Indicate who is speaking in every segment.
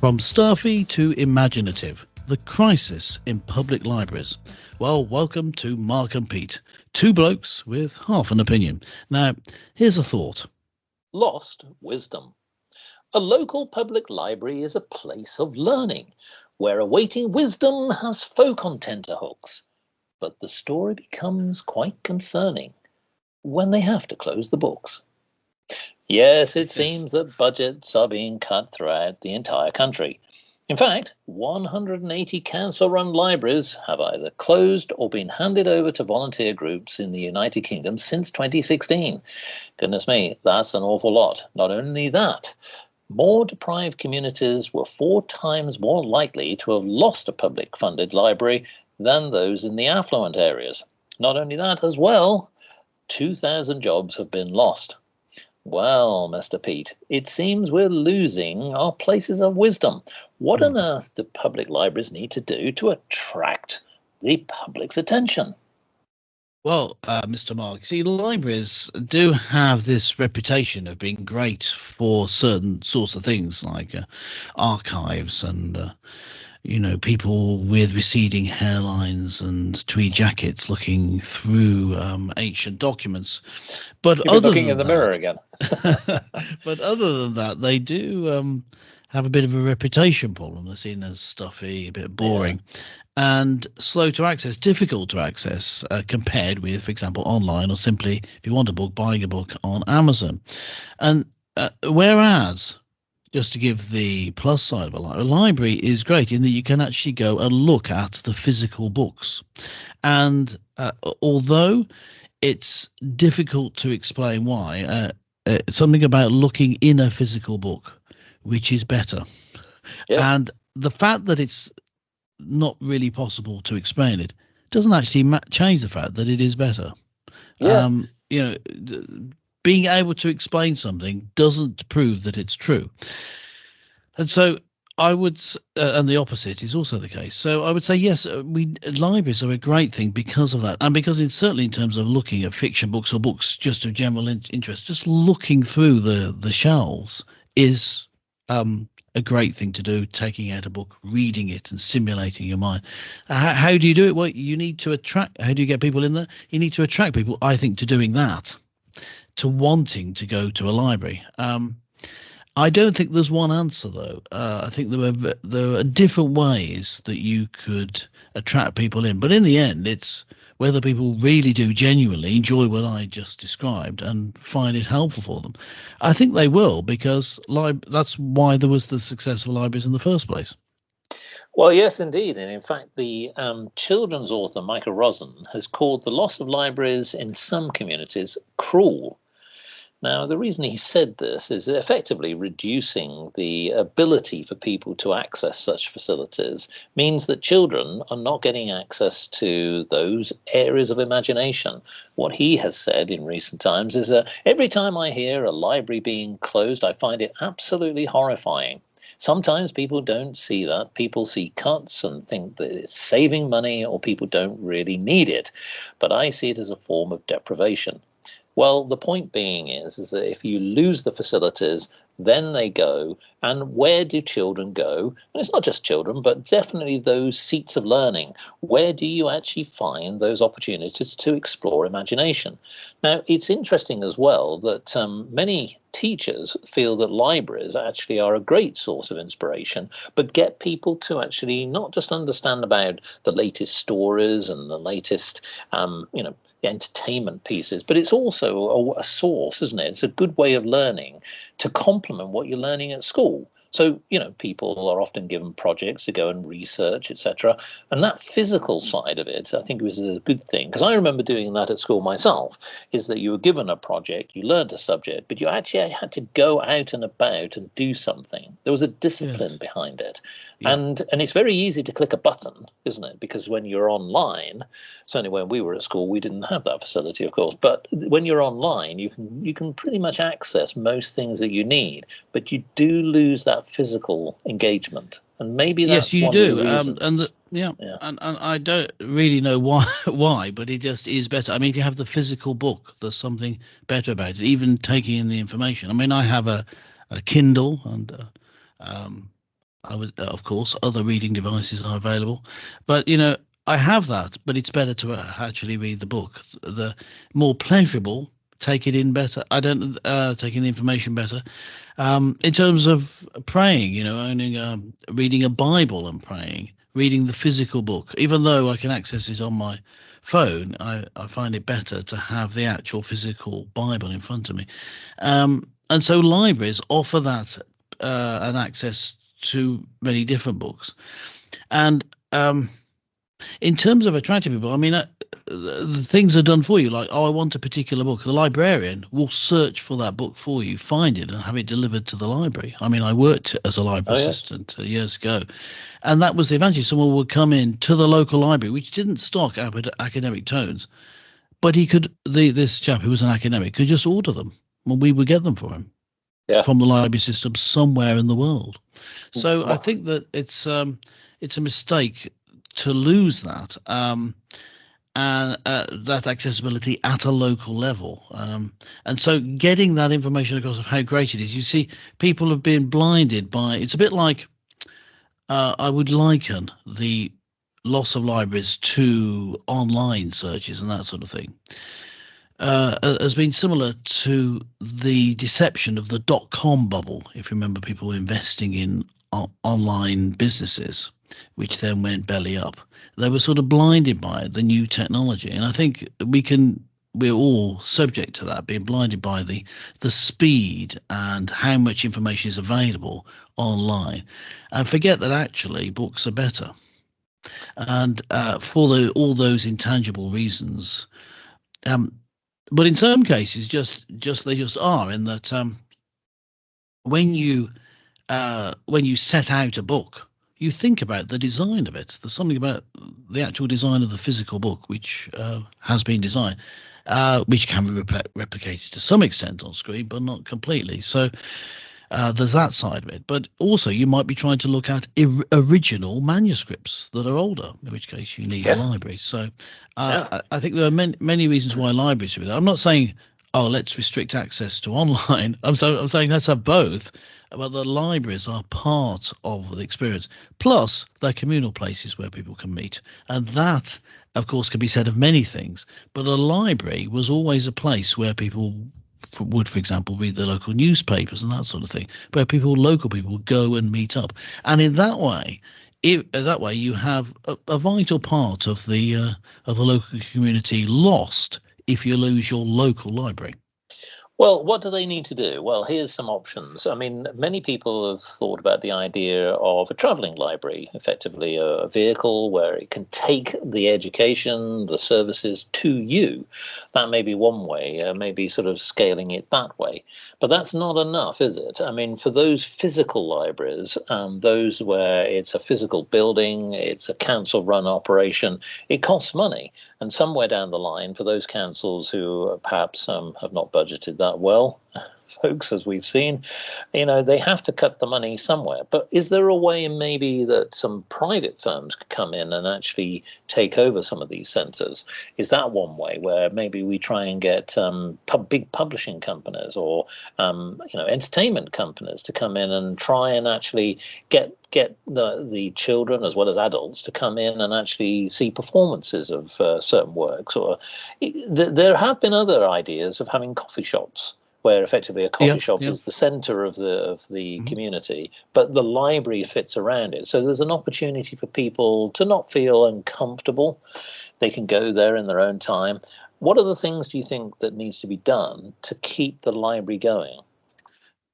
Speaker 1: From stuffy to imaginative, the crisis in public libraries. Well, welcome to Mark and Pete, two blokes with half an opinion. Now, here's a thought.
Speaker 2: Lost wisdom. A local public library is a place of learning, where awaiting wisdom has folk on tenterhooks. But the story becomes quite concerning when they have to close the books. Yes, it seems that budgets are being cut throughout the entire country. In fact, 180 council-run libraries have either closed or been handed over to volunteer groups in the United Kingdom since 2016. Goodness me, that's an awful lot. Not only that, more deprived communities were 4 times more likely to have lost a public-funded library than those in the affluent areas. Not only that as well, 2,000 jobs have been lost. Well, Mr. Pete, it seems we're losing our places of wisdom. What on earth do public libraries need to do to attract the public's attention?
Speaker 1: Well, Mr. Mark, see, libraries do have this reputation of being great for certain sorts of things like archives and people with receding hairlines and tweed jackets looking through ancient documents. But
Speaker 2: You're looking in the mirror again.
Speaker 1: But other than that, they do have a bit of a reputation problem. They're seen as stuffy, a bit boring, and slow to access, difficult to access compared with, for example, online or simply, if you want a book, buying a book on Amazon. And whereas, just to give the plus side of a library is great in that you can actually go and look at the physical books. And although it's difficult to explain why, something about looking in a physical book, which is better. Yeah. And the fact that it's not really possible to explain it doesn't actually change the fact that it is better. Yeah. Being able to explain something doesn't prove that it's true. And so I would, and the opposite is also the case. So I would say, yes, libraries are a great thing because of that. And because it's certainly in terms of looking at fiction books or books just of general interest, just looking through the shelves is a great thing to do, taking out a book, reading it and stimulating your mind. How do you do it? Well, you need to attract, how do you get people in there? You need to attract people, I think, to doing that, to wanting to go to a library. I don't think there's one answer, though. I think there are different ways that you could attract people in. But in the end, it's whether people really do genuinely enjoy what I just described and find it helpful for them. I think they will, because that's why there was the successful libraries in the first place.
Speaker 2: Well, yes, indeed. And in fact, the children's author, Michael Rosen, has called the loss of libraries in some communities cruel. Now, the reason he said this is effectively reducing the ability for people to access such facilities means that children are not getting access to those areas of imagination. What he has said in recent times is that every time I hear a library being closed, I find it absolutely horrifying. Sometimes people don't see that. People see cuts and think that it's saving money or people don't really need it. But I see it as a form of deprivation. Well, the point being is that if you lose the facilities, then they go. And where do children go? And it's not just children, but definitely those seats of learning. Where do you actually find those opportunities to explore imagination? Now, it's interesting as well that many teachers feel that libraries actually are a great source of inspiration, but get people to actually not just understand about the latest stories and the latest, entertainment pieces, but it's also a source, isn't it? It's a good way of learning to complement what you're learning at school. So, people are often given projects to go and research, etc. And that physical side of it, I think, was a good thing. Because I remember doing that at school myself, is that you were given a project, you learned a subject, but you actually had to go out and about and do something. There was a discipline behind it. Yeah. And it's very easy to click a button, isn't it? Because when you're online, certainly when we were at school, we didn't have that facility, of course. But when you're online, you can pretty much access most things that you need. But you do lose that physical engagement, and maybe that's
Speaker 1: yes, you do.
Speaker 2: And
Speaker 1: I don't really know why, but it just is better. I mean, if you have the physical book, there's something better about it. Even taking in the information. I mean, I have a Kindle and I would, of course, other reading devices are available, but I have that, but it's better to actually read the book. The more pleasurable, take it in better. I don't take in the information better. In terms of praying, owning, reading a Bible and praying, reading the physical book, even though I can access it on my phone, I find it better to have the actual physical Bible in front of me. And so libraries offer that an access to many different books. And in terms of attracting people, I mean, the things are done for you. Like, I want a particular book. The librarian will search for that book for you, find it, and have it delivered to the library. I mean, I worked as a library assistant years ago, and that was the advantage. Someone would come in to the local library, which didn't stock academic tomes, but he could. This chap who was an academic could just order them, and we would get them for him from the library system somewhere in the world. So I think that it's a mistake to lose that. And that accessibility at a local level. And so getting that information across of how great it is, you see, people have been blinded by, it's a bit like, I would liken the loss of libraries to online searches and that sort of thing. Has been similar to the deception of the dot-com bubble, if you remember people investing in online businesses, which then went belly up. They were sort of blinded by the new technology, and I think we're all subject to that, being blinded by the speed and how much information is available online, and forget that actually books are better. And for all those intangible reasons, but in some cases, they just are, in that when you set out a book, you think about the design of it. There's something about the actual design of the physical book which has been designed, which can be replicated to some extent on screen, but not completely. So there's that side of it. But also, you might be trying to look at original manuscripts that are older, in which case you need a library. So I think there are many reasons why libraries should be there. I'm not saying, let's restrict access to online. I'm saying let's have both. But the libraries are part of the experience. Plus, they're communal places where people can meet. And that, of course, can be said of many things. But a library was always a place where people would, for example, read the local newspapers and that sort of thing, where local people go and meet up. And in that way, you have a vital part of the local community lost if you lose your local library.
Speaker 2: Well, what do they need to do? Well, here's some options. I mean, many people have thought about the idea of a traveling library, effectively a vehicle where it can take the education, the services to you. That may be one way, maybe sort of scaling it that way. But that's not enough, is it? I mean, for those physical libraries, those where it's a physical building, it's a council-run operation, it costs money. And somewhere down the line, for those councils who perhaps have not budgeted that well, folks, as we've seen, they have to cut the money somewhere. But is there a way maybe that some private firms could come in and actually take over some of these centres? Is that one way where maybe we try and get big publishing companies or entertainment companies to come in and try and actually get the children as well as adults to come in and actually see performances of certain works? Or there have been other ideas of having coffee shops, where effectively a coffee shop is the center of the community, but the library fits around it. So there's an opportunity for people to not feel uncomfortable. They can go there in their own time. What are the things do you think that needs to be done to keep the library going?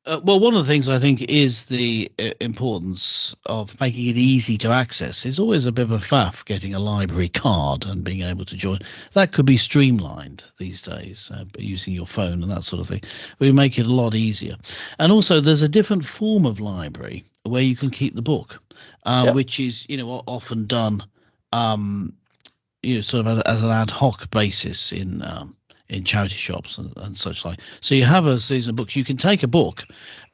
Speaker 1: Well, one of the things I think is the importance of making it easy to access. It's always a bit of a faff getting a library card and being able to join. That could be streamlined these days using your phone and that sort of thing. We make it a lot easier. And also, there's a different form of library where you can keep the book, which is often done sort of as an ad hoc basis in charity shops and such like. So you have a season of books. You can take a book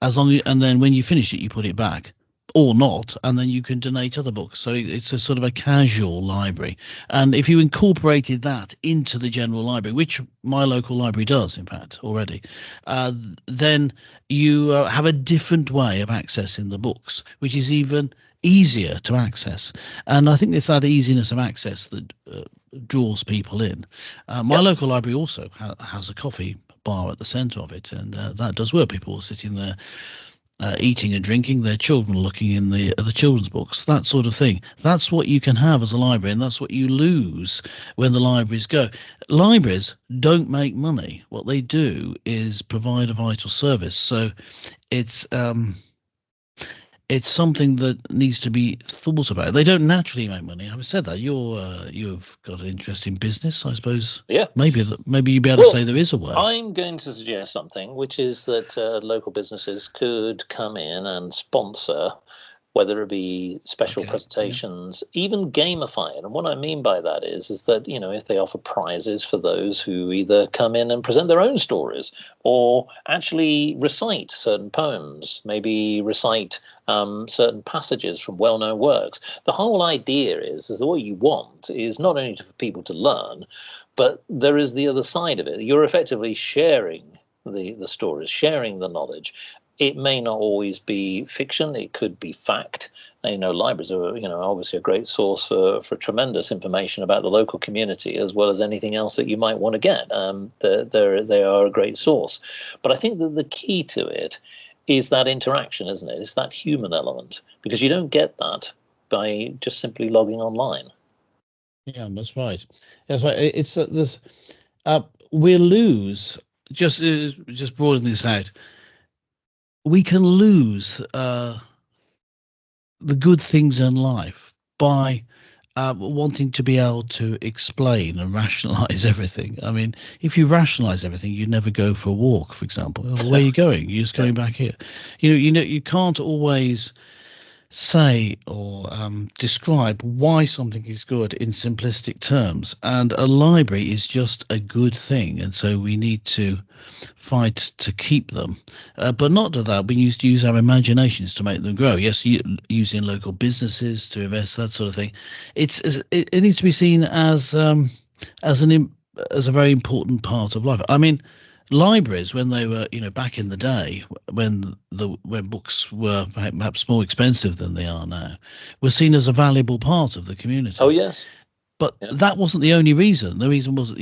Speaker 1: and then when you finish it, you put it back. or not, and then you can donate other books. So it's a sort of a casual library. And if you incorporated that into the general library, which my local library does, in fact, already, then you have a different way of accessing the books, which is even easier to access. And I think it's that easiness of access that draws people in. My local library also has a coffee bar at the centre of it, and that does work. People are sitting there eating and drinking, their children looking in the children's books, that sort of thing. That's what you can have as a library, and that's what you lose when the libraries go. Libraries don't make money. What they do is provide a vital service. So it's something that needs to be thought about. They don't naturally make money. Having said that, you've got an interest in business, I suppose.
Speaker 2: Yeah.
Speaker 1: Maybe you'd be able to say there is a way.
Speaker 2: I'm going to suggest something, which is that local businesses could come in and sponsor, whether it be special presentations, even gamify it. And what I mean by that is that, if they offer prizes for those who either come in and present their own stories or actually recite certain poems, maybe recite certain passages from well-known works. The whole idea is that what you want is not only for people to learn, but there is the other side of it. You're effectively sharing the stories, sharing the knowledge. It may not always be fiction. It could be fact. Libraries are, obviously a great source for tremendous information about the local community, as well as anything else that you might want to get. They are a great source. But I think that the key to it is that interaction, isn't it? It's that human element, because you don't get that by just simply logging online.
Speaker 1: Yeah, that's right. That's right. It's this. We lose, just broaden this out. We can lose the good things in life by wanting to be able to explain and rationalize everything. I mean, if you rationalize everything, you never go for a walk, for example. Where are you going? You're just going back here. You can't always say or describe why something is good in simplistic terms, and a library is just a good thing, and so we need to fight to keep them, but not to that we used to use our imaginations to make them grow. Yes, using local businesses to invest, that sort of thing. It needs to be seen as a very important part of life. I mean, libraries, when they were, back in the day, when books were perhaps more expensive than they are now, were seen as a valuable part of the community.
Speaker 2: Oh yes,
Speaker 1: but that wasn't the only reason. The reason was,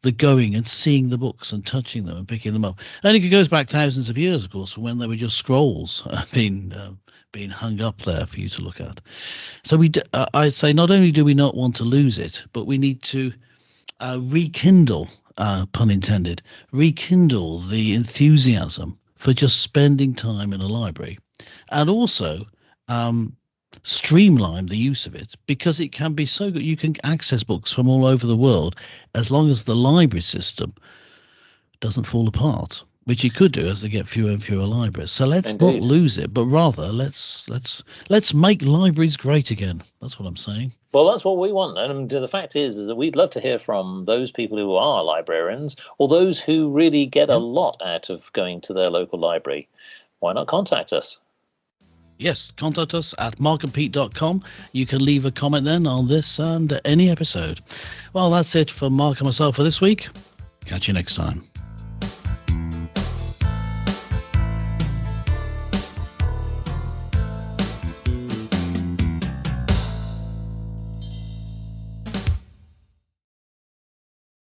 Speaker 1: the going and seeing the books and touching them and picking them up. And it goes back thousands of years, of course, from when they were just scrolls being hung up there for you to look at. So I'd say not only do we not want to lose it, but we need to rekindle. Pun intended, rekindle the enthusiasm for just spending time in a library, and also streamline the use of it, because it can be so good. You can access books from all over the world as long as the library system doesn't fall apart, which it could do as they get fewer and fewer libraries. So let's not lose it, but rather let's make libraries great again. That's what I'm saying.
Speaker 2: Well, that's what we want. And the fact is that we'd love to hear from those people who are librarians, or those who really get a lot out of going to their local library. Why not contact us?
Speaker 1: Yes, contact us at markandpete.com. You can leave a comment then on this and any episode. Well, that's it for Mark and myself for this week. Catch you next time.